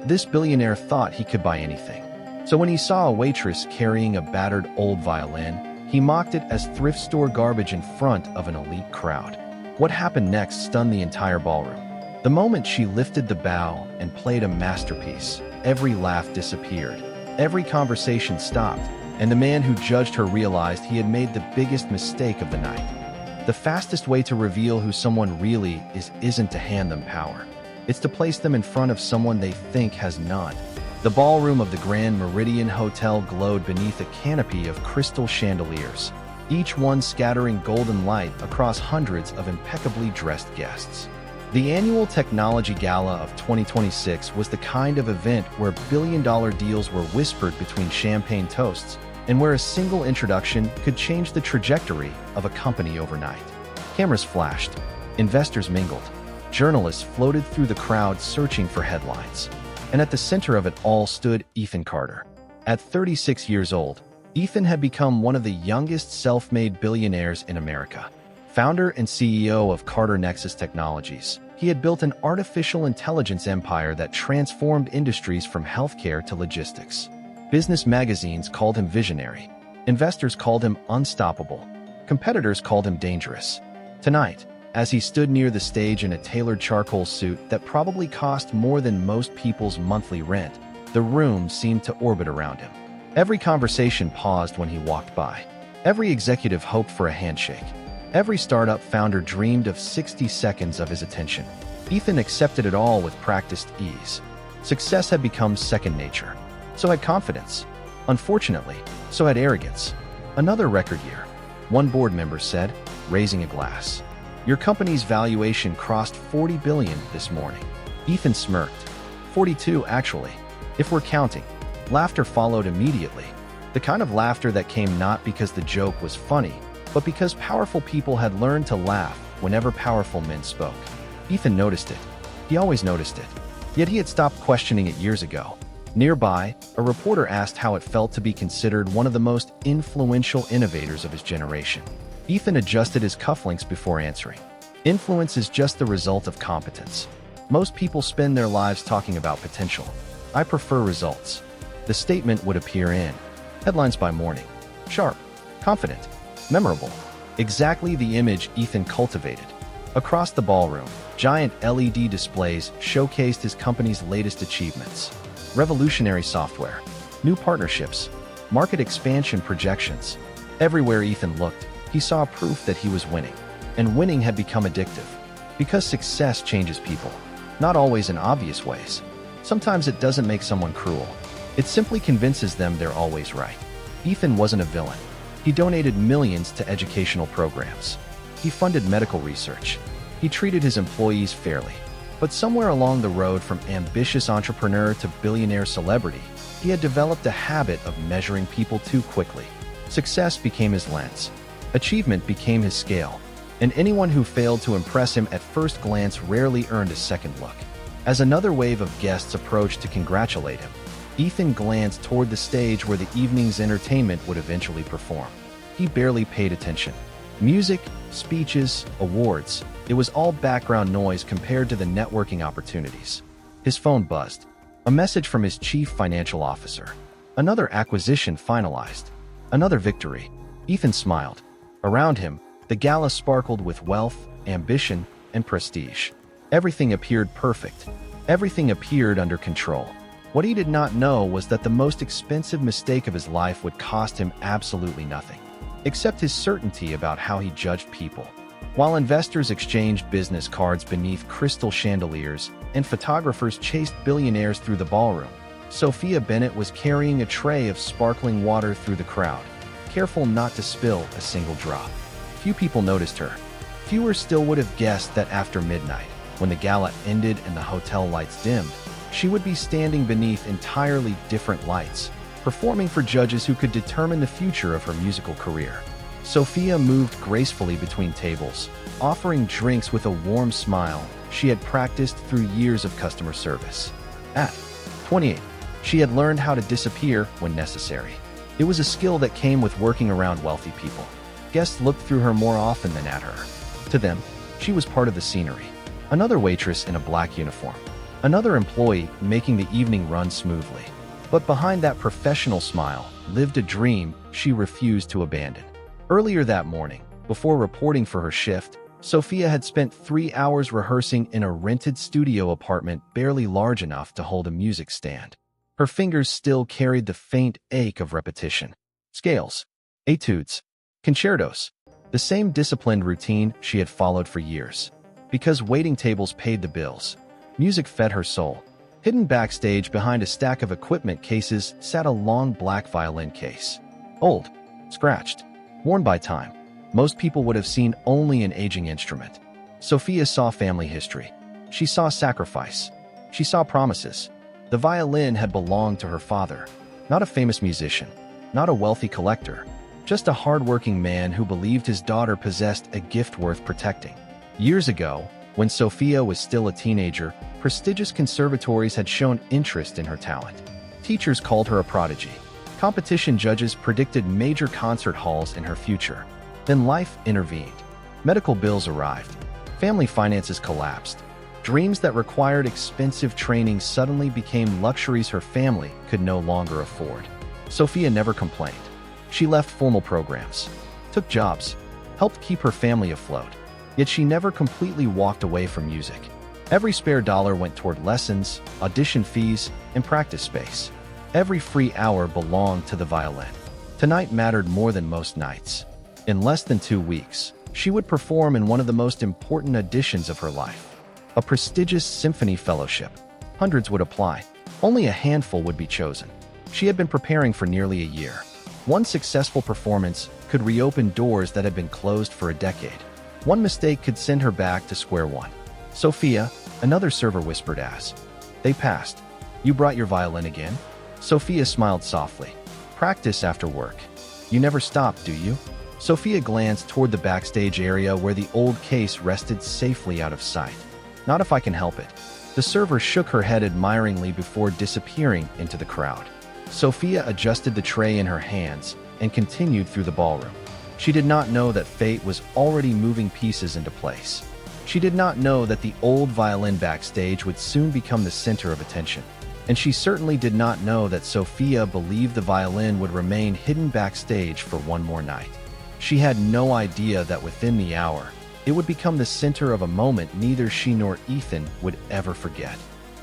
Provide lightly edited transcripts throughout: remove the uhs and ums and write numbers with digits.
This billionaire thought he could buy anything. So when he saw a waitress carrying a battered old violin, he mocked it as thrift store garbage in front of an elite crowd. What happened next stunned the entire ballroom. The moment she lifted the bow and played a masterpiece, every laugh disappeared, every conversation stopped, and the man who judged her realized he had made the biggest mistake of the night. The fastest way to reveal who someone really isn't to hand them power. It's to place them in front of someone they think has none. The ballroom of the Grand Meridian Hotel glowed beneath a canopy of crystal chandeliers, each one scattering golden light across hundreds of impeccably dressed guests. The annual Technology Gala of 2026 was the kind of event where billion-dollar deals were whispered between champagne toasts and where a single introduction could change the trajectory of a company overnight. Cameras flashed, investors mingled, journalists floated through the crowd searching for headlines. And at the center of it all stood Ethan Carter. At 36 years old, Ethan had become one of the youngest self-made billionaires in America. Founder and CEO of Carter Nexus Technologies, he had built an artificial intelligence empire that transformed industries from healthcare to logistics. Business magazines called him visionary. Investors called him unstoppable. Competitors called him dangerous. Tonight, as he stood near the stage in a tailored charcoal suit that probably cost more than most people's monthly rent, the room seemed to orbit around him. Every conversation paused when he walked by. Every executive hoped for a handshake. Every startup founder dreamed of 60 seconds of his attention. Ethan accepted it all with practiced ease. Success had become second nature. So had confidence. Unfortunately, so had arrogance. Another record year, one board member said, raising a glass. Your company's valuation crossed $40 billion this morning. Ethan smirked. 42, actually, if we're counting. Laughter followed immediately. The kind of laughter that came not because the joke was funny, but because powerful people had learned to laugh whenever powerful men spoke. Ethan noticed it. He always noticed it. Yet he had stopped questioning it years ago. Nearby, a reporter asked how it felt to be considered one of the most influential innovators of his generation. Ethan adjusted his cufflinks before answering. Influence is just the result of competence. Most people spend their lives talking about potential. I prefer results. The statement would appear in headlines by morning. Sharp, confident, memorable. Exactly the image Ethan cultivated. Across the ballroom, giant LED displays showcased his company's latest achievements. Revolutionary software, new partnerships, market expansion projections. Everywhere Ethan looked, he saw proof that he was winning. And winning had become addictive. Because success changes people. Not always in obvious ways. Sometimes it doesn't make someone cruel. It simply convinces them they're always right. Ethan wasn't a villain. He donated millions to educational programs. He funded medical research. He treated his employees fairly. But somewhere along the road from ambitious entrepreneur to billionaire celebrity, he had developed a habit of measuring people too quickly. Success became his lens. Achievement became his scale. And anyone who failed to impress him at first glance rarely earned a second look. As another wave of guests approached to congratulate him, Ethan glanced toward the stage where the evening's entertainment would eventually perform. He barely paid attention. Music, speeches, awards, it was all background noise compared to the networking opportunities. His phone buzzed. A message from his chief financial officer. Another acquisition finalized. Another victory. Ethan smiled. Around him, the gala sparkled with wealth, ambition, and prestige. Everything appeared perfect. Everything appeared under control. What he did not know was that the most expensive mistake of his life would cost him absolutely nothing, except his certainty about how he judged people. While investors exchanged business cards beneath crystal chandeliers and photographers chased billionaires through the ballroom, Sophia Bennett was carrying a tray of sparkling water through the crowd, careful not to spill a single drop. Few people noticed her. Fewer still would have guessed that after midnight, when the gala ended and the hotel lights dimmed, she would be standing beneath entirely different lights, performing for judges who could determine the future of her musical career. Sophia moved gracefully between tables, offering drinks with a warm smile she had practiced through years of customer service. At 28, she had learned how to disappear when necessary. It was a skill that came with working around wealthy people. Guests looked through her more often than at her. To them, she was part of the scenery. Another waitress in a black uniform. another employee making the evening run smoothly. But behind that professional smile lived a dream she refused to abandon. Earlier that morning, before reporting for her shift, Sophia had spent 3 hours rehearsing in a rented studio apartment barely large enough to hold a music stand. Her fingers still carried the faint ache of repetition. Scales, etudes, concertos, the same disciplined routine she had followed for years. Because waiting tables paid the bills, music fed her soul. Hidden backstage behind a stack of equipment cases sat a long black violin case. Old, scratched, worn by time. Most people would have seen only an aging instrument. Sophia saw family history. She saw sacrifice. She saw promises. The violin had belonged to her father, not a famous musician, not a wealthy collector, just a hardworking man who believed his daughter possessed a gift worth protecting. Years ago, when Sophia was still a teenager, prestigious conservatories had shown interest in her talent. Teachers called her a prodigy. Competition judges predicted major concert halls in her future. Then life intervened. Medical bills arrived. Family finances collapsed. Dreams that required expensive training suddenly became luxuries her family could no longer afford. Sophia never complained. She left formal programs, took jobs, helped keep her family afloat. Yet she never completely walked away from music. Every spare dollar went toward lessons, audition fees, and practice space. Every free hour belonged to the violin. Tonight mattered more than most nights. In less than 2 weeks, she would perform in one of the most important auditions of her life. A prestigious symphony fellowship. Hundreds would apply. Only a handful would be chosen. She had been preparing for nearly a year. One successful performance could reopen doors that had been closed for a decade. One mistake could send her back to square one. Sophia, another server whispered as they passed. You brought your violin again? Sophia smiled softly. Practice after work. You never stop, do you? Sophia glanced toward the backstage area where the old case rested safely out of sight. Not if I can help it. The server shook her head admiringly before disappearing into the crowd. Sophia adjusted the tray in her hands and continued through the ballroom. She did not know that fate was already moving pieces into place. She did not know that the old violin backstage would soon become the center of attention. And she certainly did not know that Sophia believed the violin would remain hidden backstage for one more night. She had no idea that within the hour, it would become the center of a moment neither she nor Ethan would ever forget.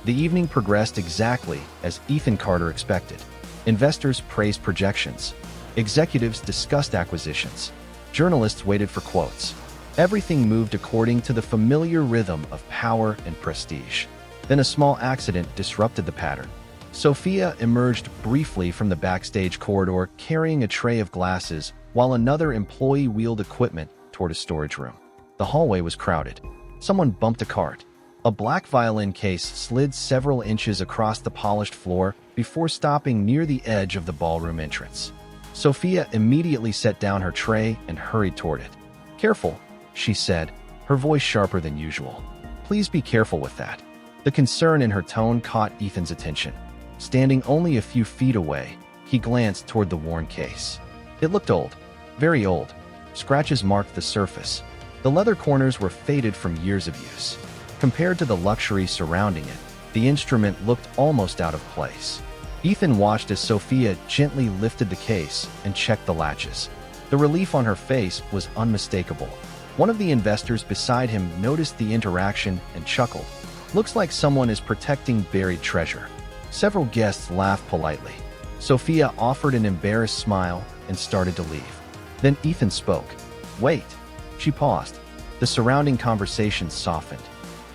The evening progressed exactly as Ethan Carter expected. Investors praised projections. Executives discussed acquisitions. Journalists waited for quotes. Everything moved according to the familiar rhythm of power and prestige. Then a small accident disrupted the pattern. Sophia emerged briefly from the backstage corridor carrying a tray of glasses while another employee wheeled equipment toward a storage room. The hallway was crowded. Someone bumped a cart. A black violin case slid several inches across the polished floor before stopping near the edge of the ballroom entrance. Sophia immediately set down her tray and hurried toward it. Careful, she said, her voice sharper than usual. Please be careful with that. The concern in her tone caught Ethan's attention. Standing only a few feet away, he glanced toward the worn case. It looked old, very old. Scratches marked the surface. The leather corners were faded from years of use. Compared to the luxury surrounding it, the instrument looked almost out of place. Ethan watched as Sophia gently lifted the case and checked the latches. The relief on her face was unmistakable. One of the investors beside him noticed the interaction and chuckled. Looks like someone is protecting buried treasure. Several guests laughed politely. Sophia offered an embarrassed smile and started to leave. Then Ethan spoke. Wait. She paused. The surrounding conversation softened.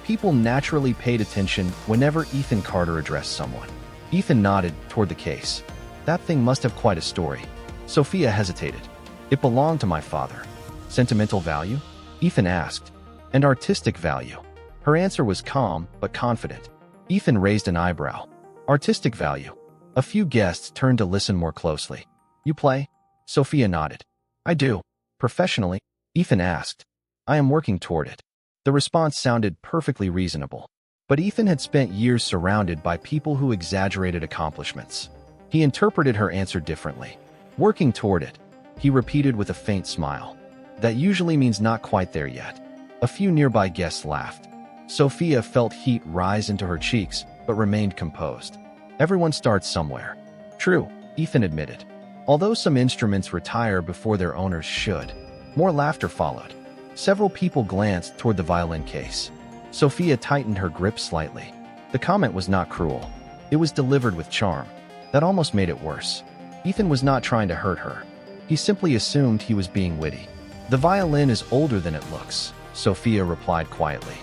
People naturally paid attention whenever Ethan Carter addressed someone. Ethan nodded toward the case. That thing must have quite a story. Sophia hesitated. It belonged to my father. Sentimental value? Ethan asked. And artistic value. Her answer was calm but confident. Ethan raised an eyebrow. Artistic value. A few guests turned to listen more closely. You play? Sophia nodded. I do. Professionally? Ethan asked. I am working toward it. The response sounded perfectly reasonable. But Ethan had spent years surrounded by people who exaggerated accomplishments. He interpreted her answer differently. Working toward it, he repeated with a faint smile. That usually means not quite there yet. A few nearby guests laughed. Sophia felt heat rise into her cheeks, but remained composed. Everyone starts somewhere. True, Ethan admitted. Although some instruments retire before their owners should. More laughter followed. Several people glanced toward the violin case. Sophia tightened her grip slightly. The comment was not cruel. It was delivered with charm. That almost made it worse. Ethan was not trying to hurt her. He simply assumed he was being witty. The violin is older than it looks, Sophia replied quietly.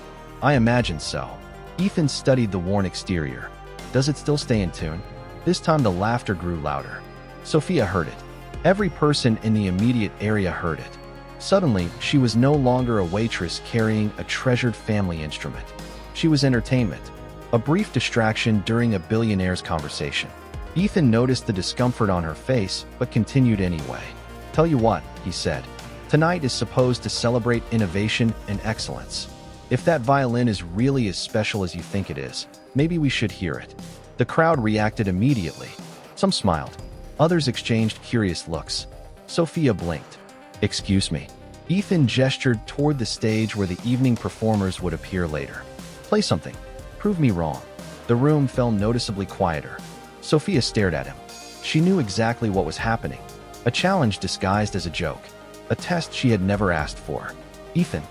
I imagine so. Ethan studied the worn exterior. Does it still stay in tune? This time the laughter grew louder. Sophia heard it. Every person in the immediate area heard it. Suddenly, she was no longer a waitress carrying a treasured family instrument. She was entertainment, a brief distraction during a billionaire's conversation. Ethan noticed the discomfort on her face, but continued anyway. Tell you what, he said. Tonight is supposed to celebrate innovation and excellence. If that violin is really as special as you think it is, maybe we should hear it. The crowd reacted immediately. Some smiled. Others exchanged curious looks. Sophia blinked. Excuse me. Ethan gestured toward the stage where the evening performers would appear later. Play something. Prove me wrong. The room fell noticeably quieter. Sophia stared at him. She knew exactly what was happening. A challenge disguised as a joke. A test she had never asked for. Ethan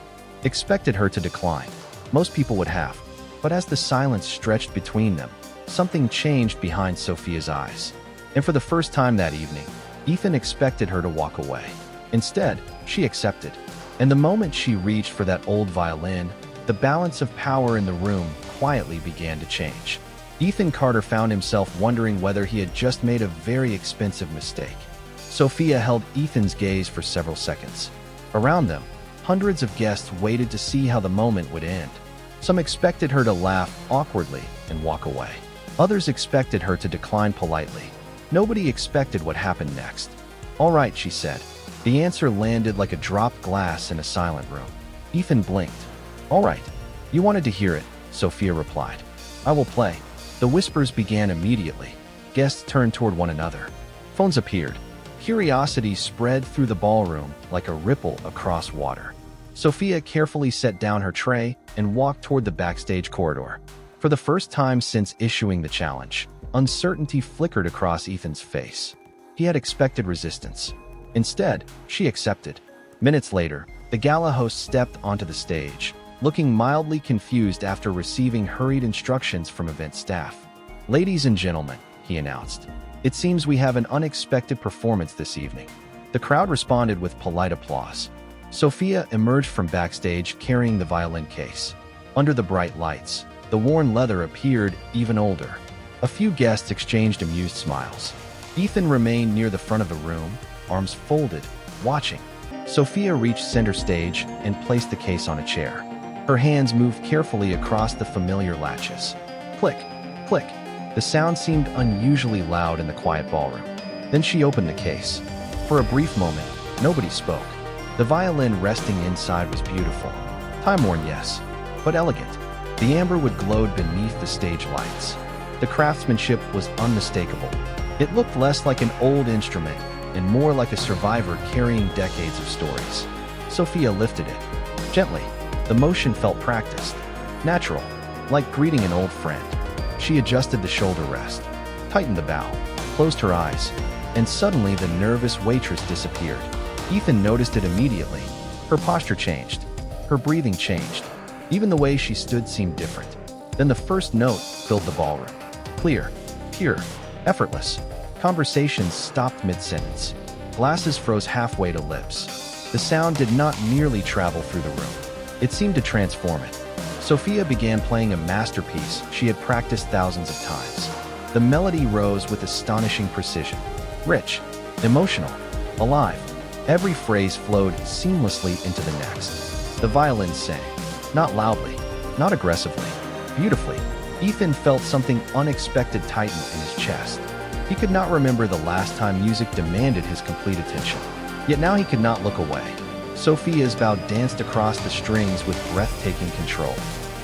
expected her to decline. Most people would have. But as the silence stretched between them, something changed behind Sophia's eyes. And for the first time that evening, Ethan expected her to walk away. Instead, she accepted. And the moment she reached for that old violin, the balance of power in the room quietly began to change. Ethan Carter found himself wondering whether he had just made a very expensive mistake. Sophia held Ethan's gaze for several seconds. Around them, hundreds of guests waited to see how the moment would end. Some expected her to laugh awkwardly and walk away. Others expected her to decline politely. Nobody expected what happened next. All right, she said. The answer landed like a dropped glass in a silent room. Ethan blinked. All right. You wanted to hear it, Sophia replied. I will play. The whispers began immediately. Guests turned toward one another. Phones appeared. Curiosity spread through the ballroom like a ripple across water. Sophia carefully set down her tray and walked toward the backstage corridor. For the first time since issuing the challenge, uncertainty flickered across Ethan's face. He had expected resistance. Instead, she accepted. Minutes later, the gala host stepped onto the stage, looking mildly confused after receiving hurried instructions from event staff. Ladies and gentlemen, he announced, it seems we have an unexpected performance this evening. The crowd responded with polite applause. Sophia emerged from backstage carrying the violin case. Under the bright lights, the worn leather appeared even older. A few guests exchanged amused smiles. Ethan remained near the front of the room, arms folded, watching. Sophia reached center stage and placed the case on a chair. Her hands moved carefully across the familiar latches. Click, click. The sound seemed unusually loud in the quiet ballroom. Then she opened the case. For a brief moment, nobody spoke. The violin resting inside was beautiful. Time-worn, yes, but elegant. The amber wood glowed beneath the stage lights. The craftsmanship was unmistakable. It looked less like an old instrument and more like a survivor carrying decades of stories. Sophia lifted it. Gently, the motion felt practiced, natural, like greeting an old friend. She adjusted the shoulder rest, tightened the bow, closed her eyes, and suddenly the nervous waitress disappeared. Ethan noticed it immediately. Her posture changed. Her breathing changed. Even the way she stood seemed different. Then the first note filled the ballroom. Clear, pure, effortless. Conversations stopped mid-sentence. Glasses froze halfway to lips. The sound did not merely travel through the room. It seemed to transform it. Sophia began playing a masterpiece she had practiced thousands of times. The melody rose with astonishing precision. Rich, emotional, alive. Every phrase flowed seamlessly into the next. The violin sang. Not loudly, not aggressively, beautifully. Ethan felt something unexpected tighten in his chest. He could not remember the last time music demanded his complete attention. Yet now he could not look away. Sophia's bow danced across the strings with breathtaking control.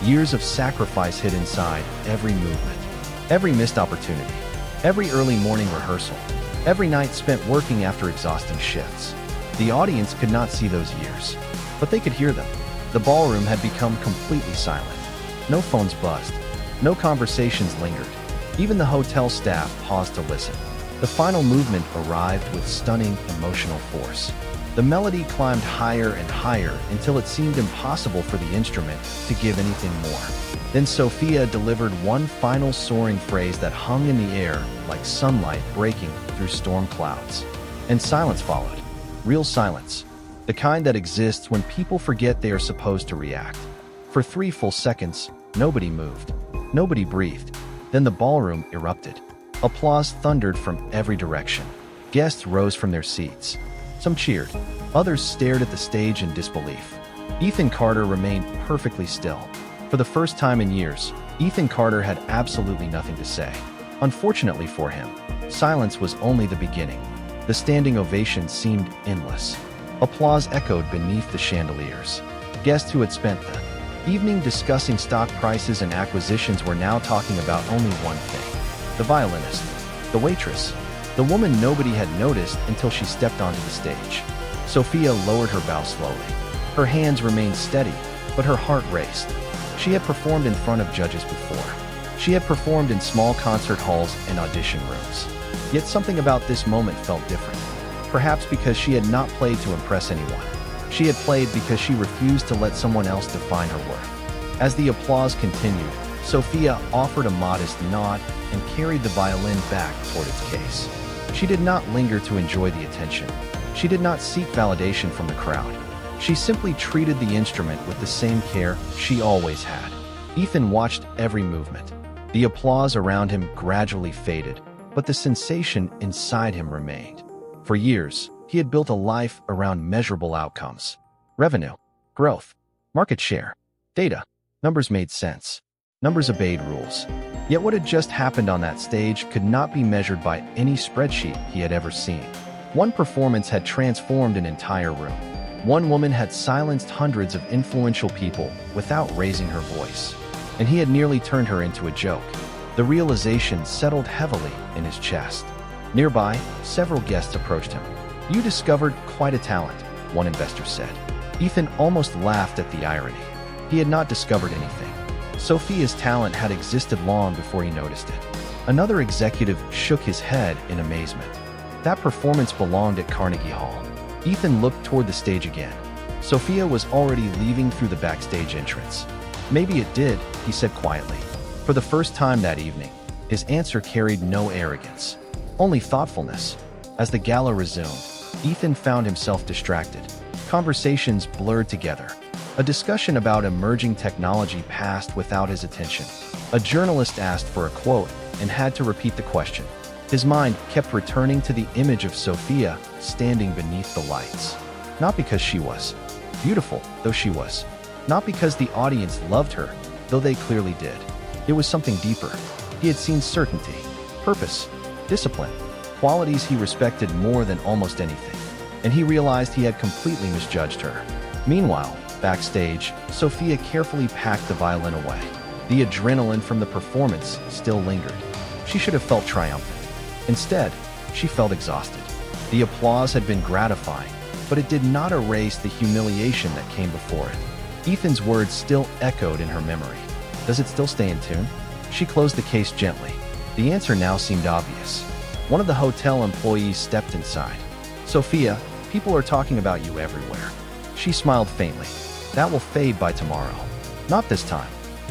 Years of sacrifice hid inside every movement. Every missed opportunity. Every early morning rehearsal. Every night spent working after exhausting shifts. The audience could not see those years, but they could hear them. The ballroom had become completely silent. No phones buzzed. No conversations lingered. Even the hotel staff paused to listen. The final movement arrived with stunning emotional force. The melody climbed higher and higher until it seemed impossible for the instrument to give anything more. Then Sophia delivered one final soaring phrase that hung in the air like sunlight breaking through storm clouds. And silence followed. Real silence. The kind that exists when people forget they are supposed to react. For 3 full seconds, nobody moved. Nobody breathed. Then the ballroom erupted. Applause thundered from every direction. Guests rose from their seats. Some cheered. Others stared at the stage in disbelief. Ethan Carter remained perfectly still. For the first time in years, Ethan Carter had absolutely nothing to say. Unfortunately for him, silence was only the beginning. The standing ovation seemed endless. Applause echoed beneath the chandeliers. Guests who had spent the evening discussing stock prices and acquisitions were now talking about only one thing: the violinist, the waitress, the woman nobody had noticed until she stepped onto the stage. Sophia lowered her bow slowly. Her hands remained steady, but her heart raced. She had performed in front of judges before. She had performed in small concert halls and audition rooms. Yet something about this moment felt different. Perhaps because she had not played to impress anyone. She had played because she refused to let someone else define her worth. As the applause continued, Sophia offered a modest nod and carried the violin back toward its case. She did not linger to enjoy the attention. She did not seek validation from the crowd. She simply treated the instrument with the same care she always had. Ethan watched every movement. The applause around him gradually faded, but the sensation inside him remained. For years, he had built a life around measurable outcomes. Revenue, growth, market share, data. Numbers made sense. Numbers obeyed rules. Yet what had just happened on that stage could not be measured by any spreadsheet he had ever seen. One performance had transformed an entire room. One woman had silenced hundreds of influential people without raising her voice. And he had nearly turned her into a joke. The realization settled heavily in his chest. Nearby, several guests approached him. "You discovered quite a talent," one investor said. Ethan almost laughed at the irony. He had not discovered anything. Sophia's talent had existed long before he noticed it. Another executive shook his head in amazement. That performance belonged at Carnegie Hall. Ethan looked toward the stage again. Sophia was already leaving through the backstage entrance. "Maybe it did," he said quietly. For the first time that evening, his answer carried no arrogance, only thoughtfulness. As the gala resumed, Ethan found himself distracted. Conversations blurred together. A discussion about emerging technology passed without his attention. A journalist asked for a quote and had to repeat the question. His mind kept returning to the image of Sophia standing beneath the lights. Not because she was beautiful, though she was. Not because the audience loved her, though they clearly did. It was something deeper. He had seen certainty, purpose, discipline, qualities he respected more than almost anything. And he realized he had completely misjudged her. Meanwhile, backstage, Sophia carefully packed the violin away. The adrenaline from the performance still lingered. She should have felt triumphant. Instead, she felt exhausted. The applause had been gratifying, but it did not erase the humiliation that came before it. Ethan's words still echoed in her memory. Does it still stay in tune? She closed the case gently. The answer now seemed obvious. One of the hotel employees stepped inside. "Sophia, people are talking about you everywhere." She smiled faintly. "That will fade by tomorrow." "Not this time."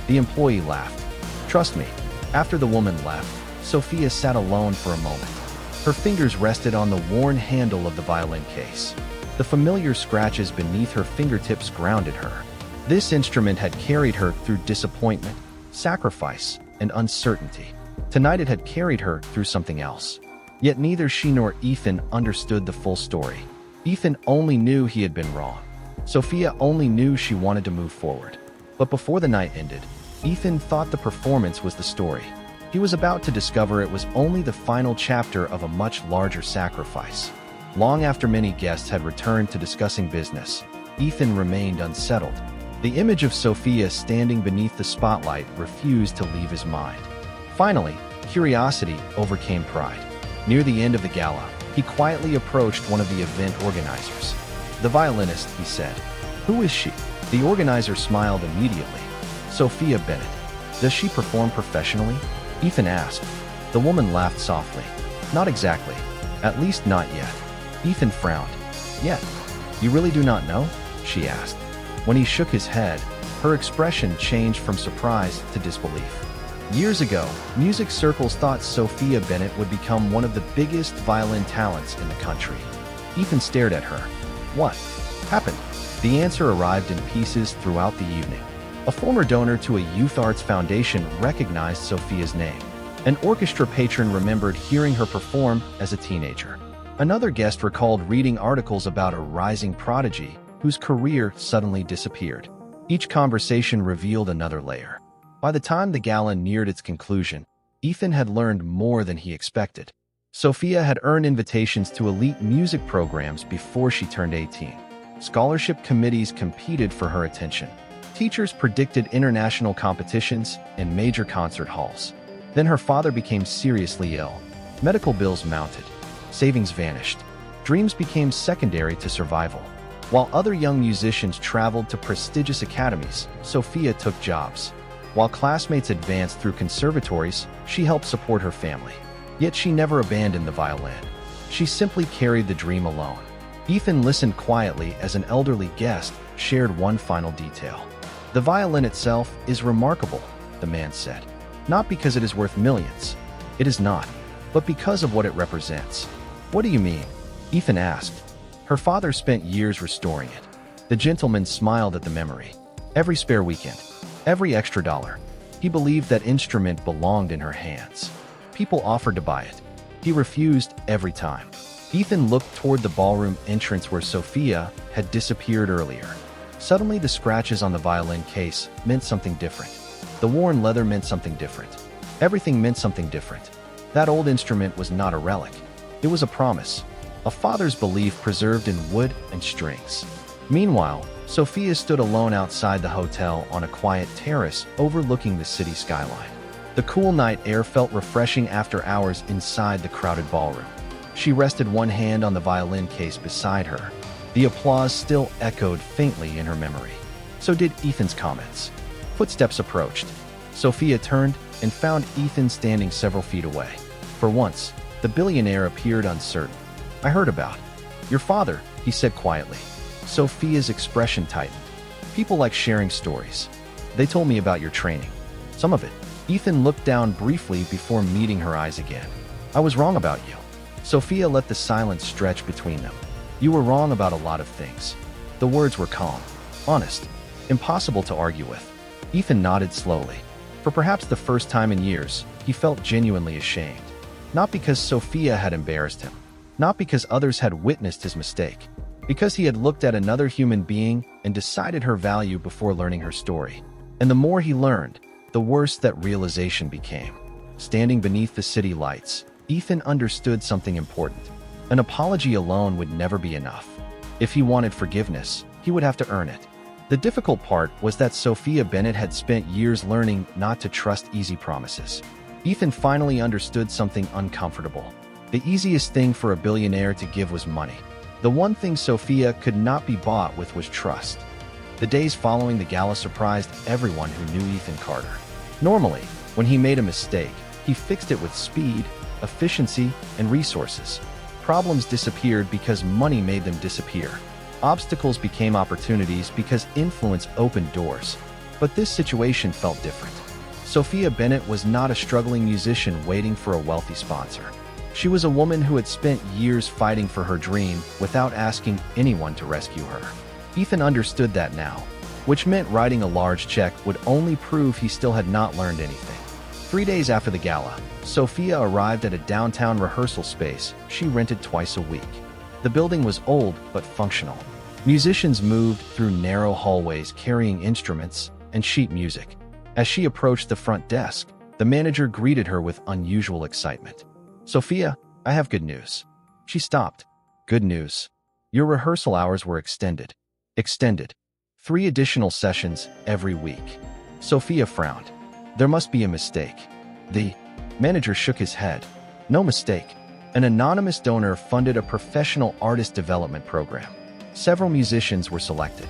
The employee laughed. "Trust me." After the woman left, Sophia sat alone for a moment. Her fingers rested on the worn handle of the violin case. The familiar scratches beneath her fingertips grounded her. This instrument had carried her through disappointment, sacrifice, and uncertainty. Tonight it had carried her through something else. Yet neither she nor Ethan understood the full story. Ethan only knew he had been wrong. Sophia only knew she wanted to move forward. But before the night ended, Ethan thought the performance was the story. He was about to discover it was only the final chapter of a much larger sacrifice. Long after many guests had returned to discussing business, Ethan remained unsettled. The image of Sophia standing beneath the spotlight refused to leave his mind. Finally, curiosity overcame pride. Near the end of the gala, he quietly approached one of the event organizers. "The violinist," he said. "Who is she?" The organizer smiled immediately. Sophia Bennett. Does she perform professionally? Ethan asked. The woman laughed softly. Not exactly. At least not yet. Ethan frowned. Yet? You really do not know? She asked. When he shook his head, her expression changed from surprise to disbelief. Years ago, music circles thought Sophia Bennett would become one of the biggest violin talents in the country. Ethan stared at her. What happened? The answer arrived in pieces throughout the evening. A former donor to a youth arts foundation recognized Sophia's name. An orchestra patron remembered hearing her perform as a teenager. Another guest recalled reading articles about a rising prodigy whose career suddenly disappeared. Each conversation revealed another layer. By the time the gala neared its conclusion, Ethan had learned more than he expected. Sophia had earned invitations to elite music programs before she turned 18. Scholarship committees competed for her attention. Teachers predicted international competitions and major concert halls. Then her father became seriously ill. Medical bills mounted. Savings vanished. Dreams became secondary to survival. While other young musicians traveled to prestigious academies, Sophia took jobs. While classmates advanced through conservatories, she helped support her family. Yet she never abandoned the violin. She simply carried the dream alone. Ethan listened quietly as an elderly guest shared one final detail. The violin itself is remarkable, the man said. Not because it is worth millions. It is not. But because of what it represents. What do you mean? Ethan asked. Her father spent years restoring it. The gentleman smiled at the memory. Every spare weekend. Every extra dollar. He believed that instrument belonged in her hands. People offered to buy it. He refused every time. Ethan looked toward the ballroom entrance where Sophia had disappeared earlier. Suddenly, the scratches on the violin case meant something different. The worn leather meant something different. Everything meant something different. That old instrument was not a relic. It was a promise. A father's belief preserved in wood and strings. Meanwhile, Sophia stood alone outside the hotel on a quiet terrace overlooking the city skyline. The cool night air felt refreshing after hours inside the crowded ballroom. She rested one hand on the violin case beside her. The applause still echoed faintly in her memory. So did Ethan's comments. Footsteps approached. Sophia turned and found Ethan standing several feet away. For once, the billionaire appeared uncertain. I heard about your father, he said quietly. Sophia's expression tightened. People like sharing stories. They told me about your training. Some of it. Ethan looked down briefly before meeting her eyes again. I was wrong about you. Sophia let the silence stretch between them. You were wrong about a lot of things. The words were calm, honest, impossible to argue with. Ethan nodded slowly. For perhaps the first time in years, he felt genuinely ashamed. Not because Sophia had embarrassed him. Not because others had witnessed his mistake. Because he had looked at another human being and decided her value before learning her story. And the more he learned, the worse that realization became. Standing beneath the city lights, Ethan understood something important. An apology alone would never be enough. If he wanted forgiveness, he would have to earn it. The difficult part was that Sophia Bennett had spent years learning not to trust easy promises. Ethan finally understood something uncomfortable. The easiest thing for a billionaire to give was money. The one thing Sophia could not be bought with was trust. The days following the gala surprised everyone who knew Ethan Carter. Normally, when he made a mistake, he fixed it with speed, efficiency, and resources. Problems disappeared because money made them disappear. Obstacles became opportunities because influence opened doors. But this situation felt different. Sophia Bennett was not a struggling musician waiting for a wealthy sponsor. She was a woman who had spent years fighting for her dream without asking anyone to rescue her. Ethan understood that now, which meant writing a large check would only prove he still had not learned anything. 3 days after the gala, Sophia arrived at a downtown rehearsal space she rented twice a week. The building was old but functional. Musicians moved through narrow hallways carrying instruments and sheet music. As she approached the front desk, the manager greeted her with unusual excitement. Sophia, I have good news. She stopped. Good news. Your rehearsal hours were extended. Extended. 3 additional sessions every week. Sophia frowned. There must be a mistake. The manager shook his head. No mistake. An anonymous donor funded a professional artist development program. Several musicians were selected.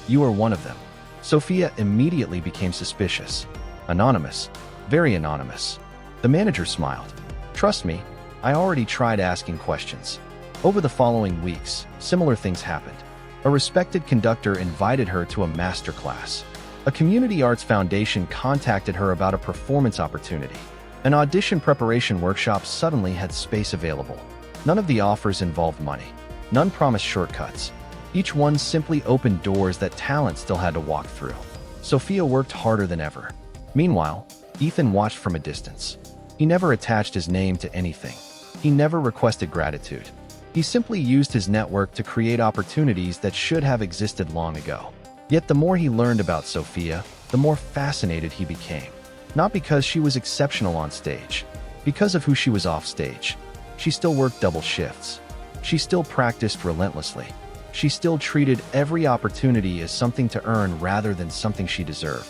You are one of them. Sophia immediately became suspicious. Anonymous. Very anonymous. The manager smiled. Trust me, I already tried asking questions. Over the following weeks, similar things happened. A respected conductor invited her to a master class. A community arts foundation contacted her about a performance opportunity. An audition preparation workshop suddenly had space available. None of the offers involved money. None promised shortcuts. Each one simply opened doors that talent still had to walk through. Sophia worked harder than ever. Meanwhile, Ethan watched from a distance. He never attached his name to anything. He never requested gratitude. He simply used his network to create opportunities that should have existed long ago. Yet the more he learned about Sophia, the more fascinated he became. Not because she was exceptional on stage, because of who she was off stage. She still worked double shifts. She still practiced relentlessly. She still treated every opportunity as something to earn rather than something she deserved.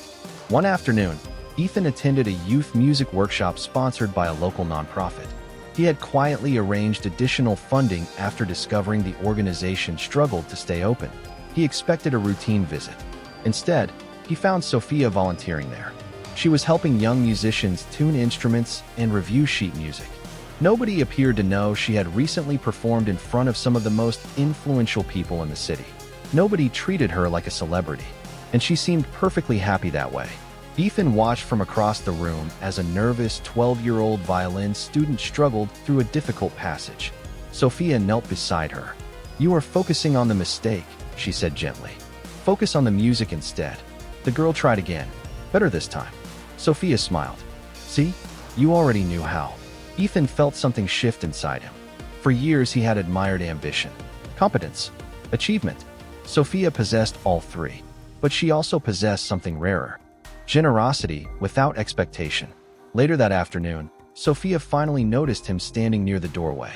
One afternoon, Ethan attended a youth music workshop sponsored by a local nonprofit. He had quietly arranged additional funding after discovering the organization struggled to stay open. He expected a routine visit. Instead, he found Sophia volunteering there. She was helping young musicians tune instruments and review sheet music. Nobody appeared to know she had recently performed in front of some of the most influential people in the city. Nobody treated her like a celebrity, and she seemed perfectly happy that way. Ethan watched from across the room as a nervous 12-year-old violin student struggled through a difficult passage. Sophia knelt beside her. "You are focusing on the mistake," she said gently. "Focus on the music instead." The girl tried again. "Better this time." Sophia smiled. "See? You already knew how." Ethan felt something shift inside him. For years he had admired ambition, competence, achievement. Sophia possessed all three, but she also possessed something rarer. Generosity without expectation. Later that afternoon, Sophia finally noticed him standing near the doorway.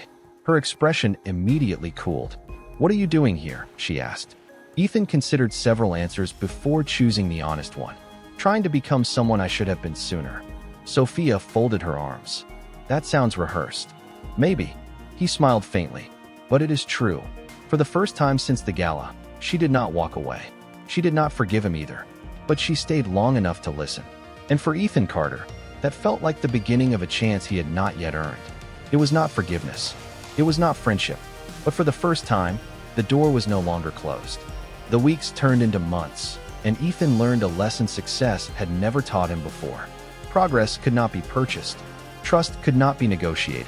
Her expression immediately cooled. "What are you doing here?" she asked. Ethan considered several answers before choosing the honest one. "Trying to become someone I should have been sooner." Sophia folded her arms. "That sounds rehearsed." "Maybe." He smiled faintly. "But it is true." For the first time since the gala, she did not walk away. She did not forgive him either. But she stayed long enough to listen. And for Ethan Carter, that felt like the beginning of a chance he had not yet earned. It was not forgiveness. It was not friendship. But for the first time, the door was no longer closed. The weeks turned into months, and Ethan learned a lesson success had never taught him before. Progress could not be purchased. Trust could not be negotiated.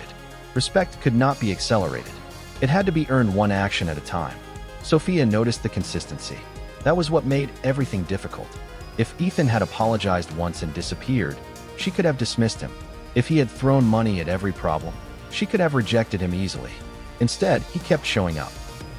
Respect could not be accelerated. It had to be earned one action at a time. Sophia noticed the consistency. That was what made everything difficult. If Ethan had apologized once and disappeared, she could have dismissed him. If he had thrown money at every problem, she could have rejected him easily. Instead, he kept showing up,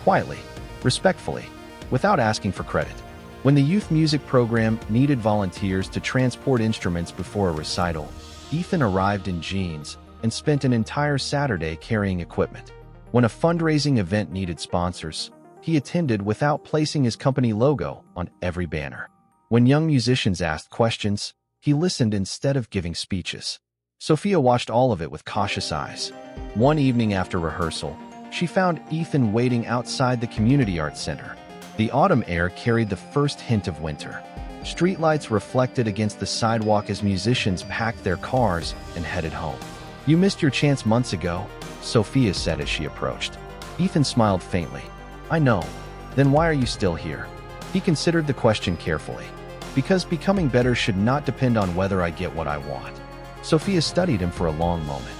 quietly, respectfully, without asking for credit. When the youth music program needed volunteers to transport instruments before a recital, Ethan arrived in jeans and spent an entire Saturday carrying equipment. When a fundraising event needed sponsors, he attended without placing his company logo on every banner. When young musicians asked questions, he listened instead of giving speeches. Sophia watched all of it with cautious eyes. One evening after rehearsal, she found Ethan waiting outside the community arts center. The autumn air carried the first hint of winter. Streetlights reflected against the sidewalk as musicians packed their cars and headed home. "You missed your chance months ago," Sophia said as she approached. Ethan smiled faintly. "I know. Then why are you still here?" He considered the question carefully. "Because becoming better should not depend on whether I get what I want." Sophia studied him for a long moment.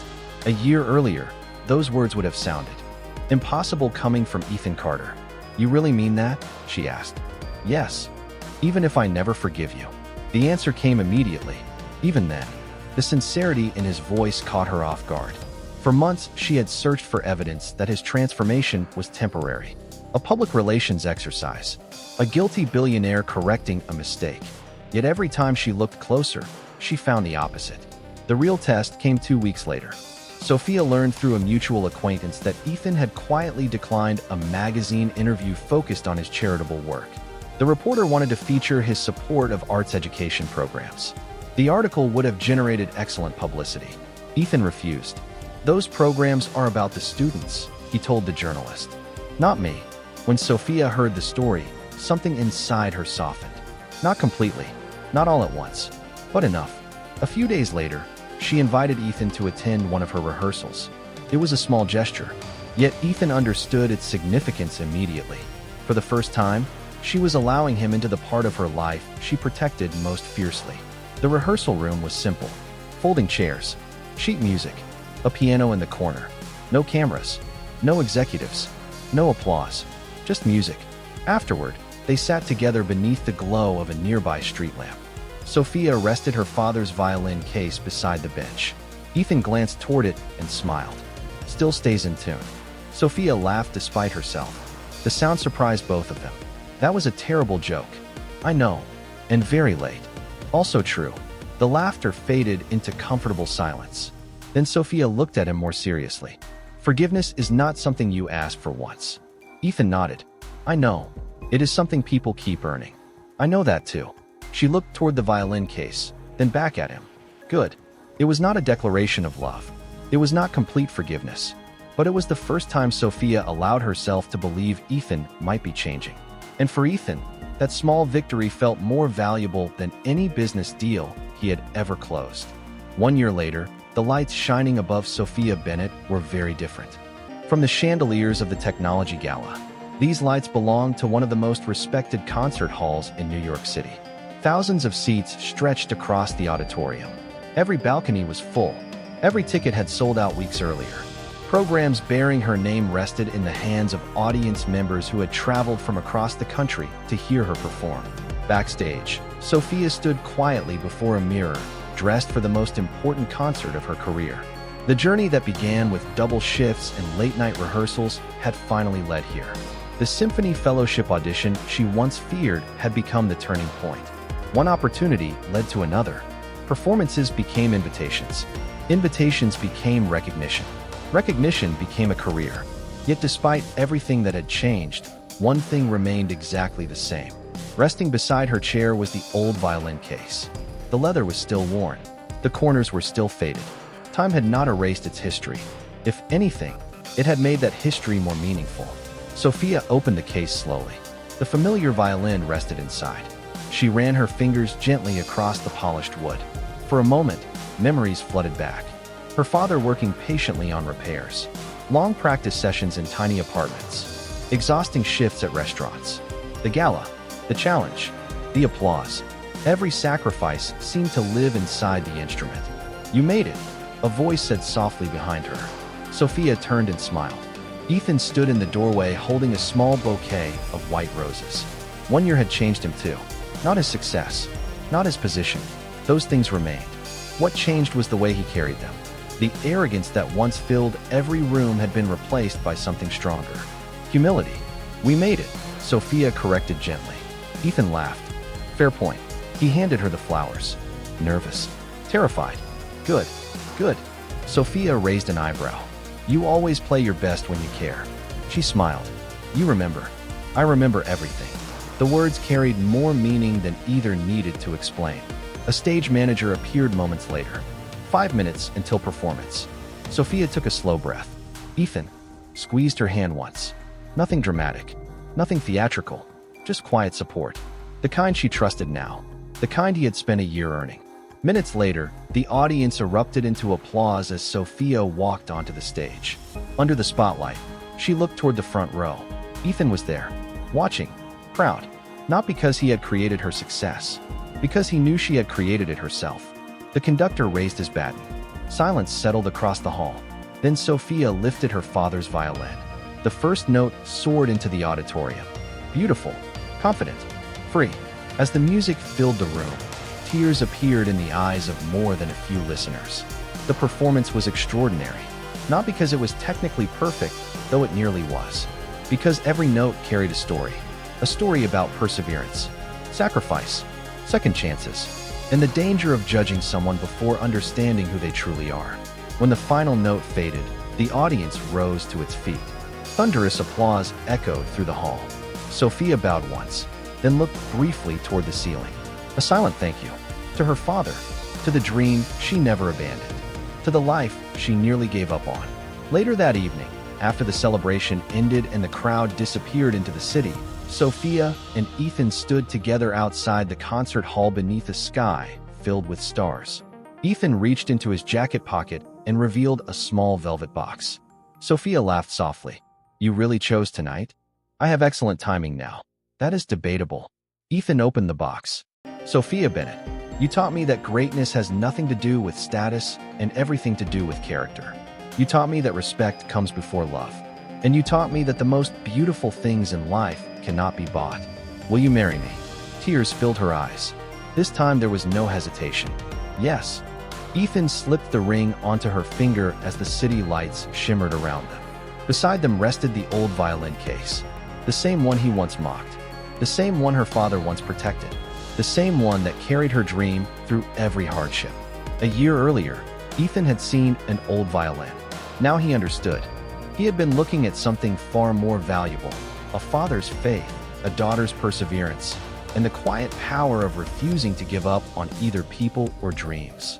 A year earlier, those words would have sounded impossible coming from Ethan Carter. "You really mean that?" she asked. "Yes. Even if I never forgive you." The answer came immediately. Even then, the sincerity in his voice caught her off guard. For months, she had searched for evidence that his transformation was temporary. A public relations exercise. A guilty billionaire correcting a mistake. Yet every time she looked closer, she found the opposite. The real test came 2 weeks later. Sophia learned through a mutual acquaintance that Ethan had quietly declined a magazine interview focused on his charitable work. The reporter wanted to feature his support of arts education programs. The article would have generated excellent publicity. Ethan refused. "Those programs are about the students," he told the journalist. "Not me." When Sophia heard the story, something inside her softened. Not completely, not all at once, but enough. A few days later, she invited Ethan to attend one of her rehearsals. It was a small gesture, yet Ethan understood its significance immediately. For the first time, she was allowing him into the part of her life she protected most fiercely. The rehearsal room was simple. Folding chairs, sheet music, a piano in the corner. No cameras, no executives, no applause, just music. Afterward, they sat together beneath the glow of a nearby street lamp. Sophia rested her father's violin case beside the bench. Ethan glanced toward it and smiled. Still stays in tune. Sophia laughed despite herself. The sound surprised both of them. That was a terrible joke. I know. And very late. Also true. The laughter faded into comfortable silence. Then Sophia looked at him more seriously. Forgiveness is not something you ask for once. Ethan nodded. I know. It is something people keep earning. I know that too. She looked toward the violin case, then back at him. Good. It was not a declaration of love. It was not complete forgiveness. But it was the first time Sophia allowed herself to believe Ethan might be changing. And for Ethan, that small victory felt more valuable than any business deal he had ever closed. 1 year later, the lights shining above Sophia Bennett were very different. From the chandeliers of the technology gala, these lights belonged to one of the most respected concert halls in New York City. Thousands of seats stretched across the auditorium. Every balcony was full. Every ticket had sold out weeks earlier. Programs bearing her name rested in the hands of audience members who had traveled from across the country to hear her perform. Backstage, Sophia stood quietly before a mirror, dressed for the most important concert of her career. The journey that began with double shifts and late-night rehearsals had finally led here. The Symphony Fellowship audition she once feared had become the turning point. One opportunity led to another. Performances became invitations. Invitations became recognition. Recognition became a career. Yet despite everything that had changed, one thing remained exactly the same. Resting beside her chair was the old violin case. The leather was still worn. The corners were still faded. Time had not erased its history. If anything, it had made that history more meaningful. Sophia opened the case slowly. The familiar violin rested inside. She ran her fingers gently across the polished wood. For a moment, memories flooded back. Her father working patiently on repairs. Long practice sessions in tiny apartments. Exhausting shifts at restaurants. The gala. The challenge. The applause. Every sacrifice seemed to live inside the instrument. You made it, a voice said softly behind her. Sophia turned and smiled. Ethan stood in the doorway holding a small bouquet of white roses. 1 year had changed him too. Not his success, not his position. Those things remained. What changed was the way he carried them. The arrogance that once filled every room had been replaced by something stronger. Humility. We made it, Sophia corrected gently. Ethan laughed. Fair point. He handed her the flowers. Nervous. Terrified. Good. Good. Sophia raised an eyebrow. You always play your best when you care. She smiled. You remember. I remember everything. The words carried more meaning than either needed to explain. A stage manager appeared moments later. 5 minutes until performance. Sophia took a slow breath. Ethan squeezed her hand once. Nothing dramatic. Nothing theatrical. Just quiet support. The kind she trusted now. The kind he had spent a year earning. Minutes later, the audience erupted into applause as Sophia walked onto the stage. Under the spotlight, she looked toward the front row. Ethan was there, watching, proud, not because he had created her success, because he knew she had created it herself. The conductor raised his baton. Silence settled across the hall. Then Sophia lifted her father's violin. The first note soared into the auditorium. Beautiful, confident, free. As the music filled the room, tears appeared in the eyes of more than a few listeners. The performance was extraordinary, not because it was technically perfect, though it nearly was, because every note carried a story about perseverance, sacrifice, second chances, and the danger of judging someone before understanding who they truly are. When the final note faded, the audience rose to its feet. Thunderous applause echoed through the hall. Sophia bowed once, then looked briefly toward the ceiling. A silent thank you. To her father, to the dream she never abandoned, to the life she nearly gave up on. Later that evening, after the celebration ended and the crowd disappeared into the city, Sophia and Ethan stood together outside the concert hall beneath a sky filled with stars. Ethan reached into his jacket pocket and revealed a small velvet box. Sophia laughed softly. "You really chose tonight? I have excellent timing now." "That is debatable." Ethan opened the box. "Sophia Bennett, you taught me that greatness has nothing to do with status and everything to do with character. You taught me that respect comes before love. And you taught me that the most beautiful things in life cannot be bought. Will you marry me?" Tears filled her eyes. This time there was no hesitation. "Yes." Ethan slipped the ring onto her finger as the city lights shimmered around them. Beside them rested the old violin case. The same one he once mocked. The same one her father once protected. The same one that carried her dream through every hardship. A year earlier, Ethan had seen an old violin. Now he understood. He had been looking at something far more valuable: a father's faith, a daughter's perseverance, and the quiet power of refusing to give up on either people or dreams.